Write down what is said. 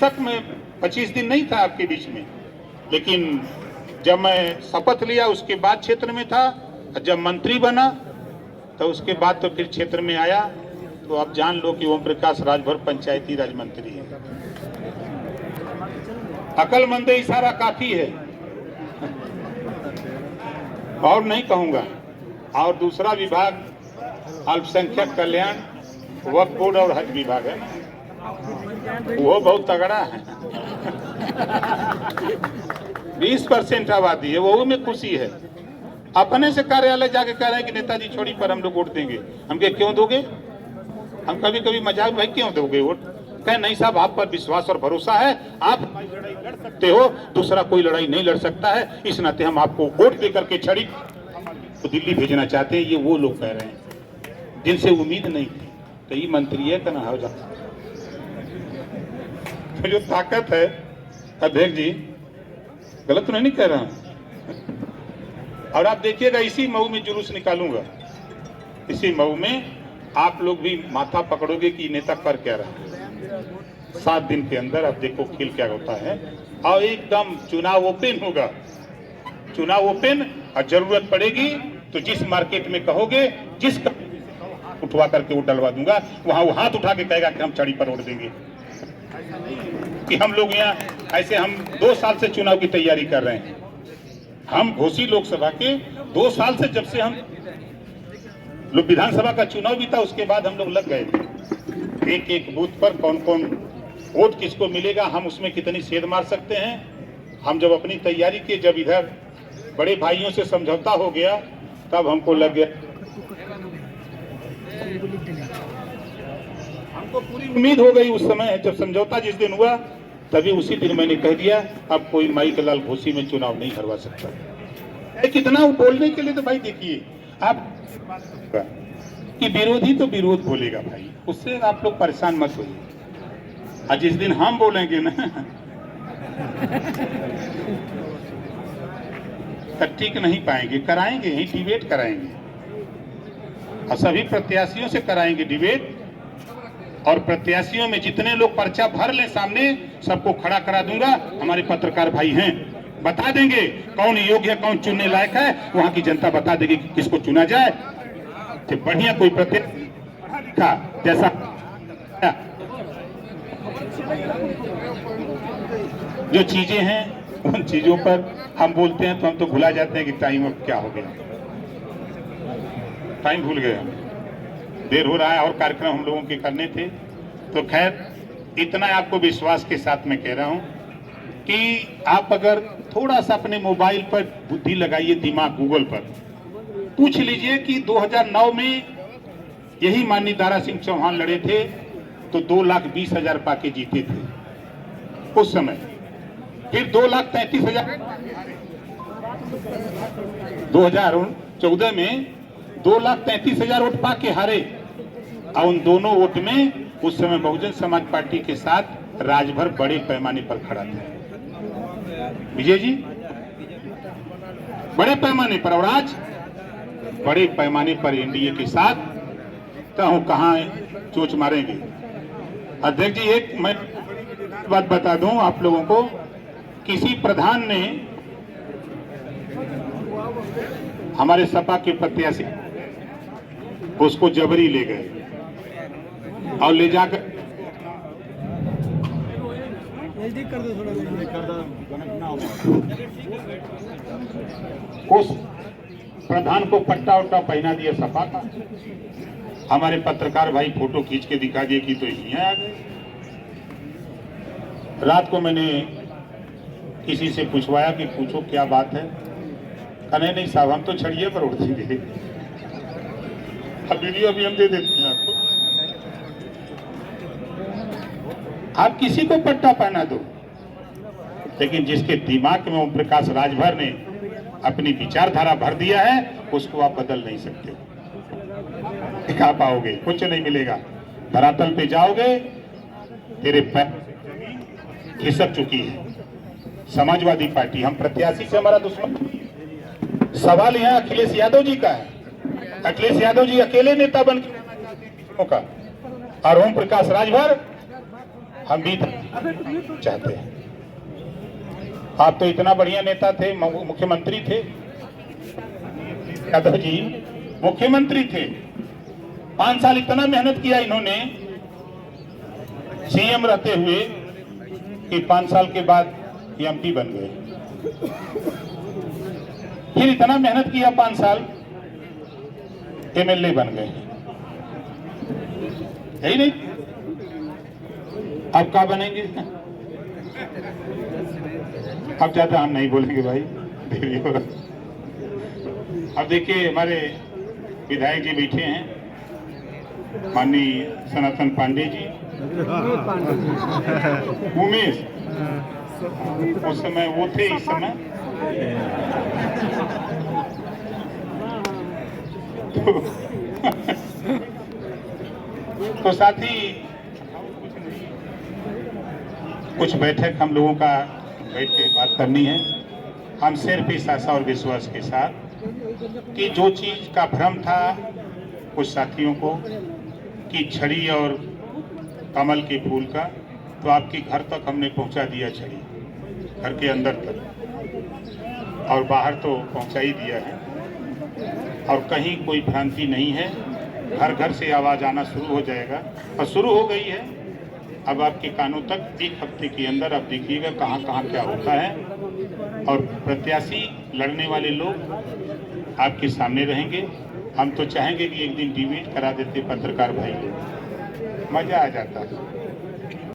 बेशक मैं 25 दिन नहीं था आपके बीच में, लेकिन जब मैं शपथ लिया उसके बाद क्षेत्र में था, जब मंत्री बना तो उसके बाद तो फिर क्षेत्र में आया। तो आप जान लो कि ओम प्रकाश राजभर पंचायती राज मंत्री है। अकलमंद इशारा काफी है और नहीं कहूंगा। और दूसरा विभाग अल्पसंख्यक कल्याण, वक्फ बोर्ड और हज विभाग है, वो बहुत तगड़ा है। 20% आबादी है, वो में खुशी है। अपने से कार्यालय जाके कह रहे हैं कि नेताजी छोड़ी पर हम लोग वोट देंगे। हम कहे क्यों दोगे? हम कभी कभी मजाक, भाई क्यों दोगे वोट? कहे नहीं साहब, आप पर विश्वास और भरोसा है, आप लड़ाई लड़ सकते हो, दूसरा कोई लड़ाई नहीं लड़ सकता है, इस नाते हम आपको वोट दे करके छड़ी तो दिल्ली भेजना चाहते हैं। ये वो लोग कह रहे हैं जिनसे उम्मीद नहीं थी। तो ये मंत्री है कहना हो जाता। तो जो ताकत है अध्यक्ष जी, गलत तो नहीं कह रहा हूं। और आप देखिएगा इसी मऊ में जुलूस निकालूंगा, इसी मऊ में आप लोग भी माथा पकड़ोगे कि नेता कर क्या रहा है। 7 दिन के अंदर अब देखो खेल क्या होता है। और एकदम चुनाव ओपन होगा, चुनाव ओपन। और जरूरत पड़ेगी तो जिस मार्केट में कहोगे, जिस उठवा करके वो डलवा दूंगा, वहां वो हाथ उठा के कहेगा कि हम छड़ी पर वोट देंगे। कि हम लोग यहाँ ऐसे, हम 2 साल से चुनाव की तैयारी कर रहे हैं। हम घोसी लोकसभा के 2 साल से, जब से हम लोग विधानसभा का चुनाव भी था उसके बाद हम लोग लग गए थे। एक एक बूथ पर कौन कौन वोट किसको मिलेगा, हम उसमें कितनी सेध मार सकते हैं। हम जब अपनी तैयारी किए, जब इधर बड़े भाइयों से समझौता हो गया, तब हमको लग गया, हमको पूरी उम्मीद हो गई उस समय जब समझौता जिस दिन हुआ, तभी उसी दिन मैंने कह दिया अब कोई माई के लाल घोसी में चुनाव नहीं हरवा सकता। कितना बोलने के लिए तो भाई देखिए आप कि विरोधी तो विरोध बोलेगा भाई, उससे आप लोग परेशान मत होइए। और जिस दिन हम बोलेंगे ना तो टिक नहीं पाएंगे, कराएंगे ही डिबेट कराएंगे, और सभी प्रत्याशियों से कराएंगे डिबेट। और प्रत्याशियों में जितने लोग पर्चा भर ले सामने, सबको खड़ा करा दूंगा। हमारे पत्रकार भाई हैं, बता देंगे कौन योग्य है, कौन चुनने लायक है। वहां की जनता बता देगी कि किसको चुना जाए। तो बढ़िया कोई प्रत्याशी लिखा जैसा जो चीजें हैं, उन चीजों पर हम बोलते हैं तो हम तो भुला जाते हैं कि टाइम अब क्या हो गया, टाइम भूल गए, देर हो रहा है और कार्यक्रम हम लोगों के करने थे। तो खैर इतना आपको विश्वास के साथ मैं कह रहा हूं कि आप अगर थोड़ा सा अपने मोबाइल पर बुद्धि लगाइए, दिमाग गूगल पर पूछ लीजिए कि 2009 में यही माननीय दारा सिंह चौहान लड़े थे तो 2,20,000 पाके जीते थे उस समय। फिर 2,33,000 2014 में 2,33,000 वोट पाके हारे। और उन दोनों वोट में उस समय बहुजन समाज पार्टी के साथ राजभर बड़े पैमाने पर खड़ा था। विजय जी बड़े पैमाने पर, और आज बड़े पैमाने पर एनडीए के साथ तो कहां चोच मारेंगे। अध्यक्ष जी एक मैं बात बता दूं आप लोगों को, किसी प्रधान ने हमारे सपा के प्रत्याशी उसको जबरी ले गए और ले जाकर उस प्रधान को पट्टा उट्टा पहना दिया सपा का। हमारे पत्रकार भाई फोटो खींच के दिखा दिए कि तो यही है। रात को मैंने किसी से पूछवाया कि पूछो क्या बात है, कहने नहीं साहब हम तो छड़िए पर उड़ देंगे। अब वीडियो भी हम दे देते हैं आपको, आप किसी को पट्टा पहना दो, लेकिन जिसके दिमाग में ओम प्रकाश राजभर ने अपनी विचारधारा भर दिया है उसको आप बदल नहीं सकते, दिखा पाओगे, कुछ नहीं मिलेगा। धरातल पे जाओगे तेरे पैर खिसक चुकी है समाजवादी पार्टी। हम प्रत्याशी से हमारा दुश्मन, सवाल यहाँ अखिलेश यादव जी का है। अखिलेश यादव जी अकेले नेता बन का, और ओम प्रकाश राजभर हम भी चाहते हैं। आप तो इतना बढ़िया नेता थे, मुख्यमंत्री थे, यादव जी मुख्यमंत्री थे, 5 साल इतना मेहनत किया इन्होंने सीएम रहते हुए कि 5 साल के बाद एमपी बन गए। फिर इतना मेहनत किया 5 साल, एमएलए बन गए। यही नहीं, अब क्या बनेंगे? अब ज्यादा हम नहीं बोलेंगे भाई, देरी होगा। अब देखिए हमारे विधायक जी बैठे हैं, माननीय सनातन पांडे जी, उमेश, उस समय वो थे, इस समय तो साथ ही कुछ बैठक हम लोगों का बैठ के बात करनी है। हम सिर्फ इस आशा और विश्वास के साथ कि जो चीज का भ्रम था कुछ साथियों को कि छड़ी और कमल के फूल का, तो आपके घर तक हमने पहुंचा दिया, छड़ी घर के अंदर तक और बाहर तो पहुंचा ही दिया है, और कहीं कोई भ्रांति नहीं है। घर घर से आवाज आना शुरू हो जाएगा और शुरू हो गई है। अब आपके कानों तक 1 हफ्ते के अंदर आप देखिएगा कहाँ कहाँ क्या होता है, और प्रत्याशी लड़ने वाले लोग आपके सामने रहेंगे। हम तो चाहेंगे कि एक दिन डिबेट करा देते पत्रकार भाई, मजा आ जाता।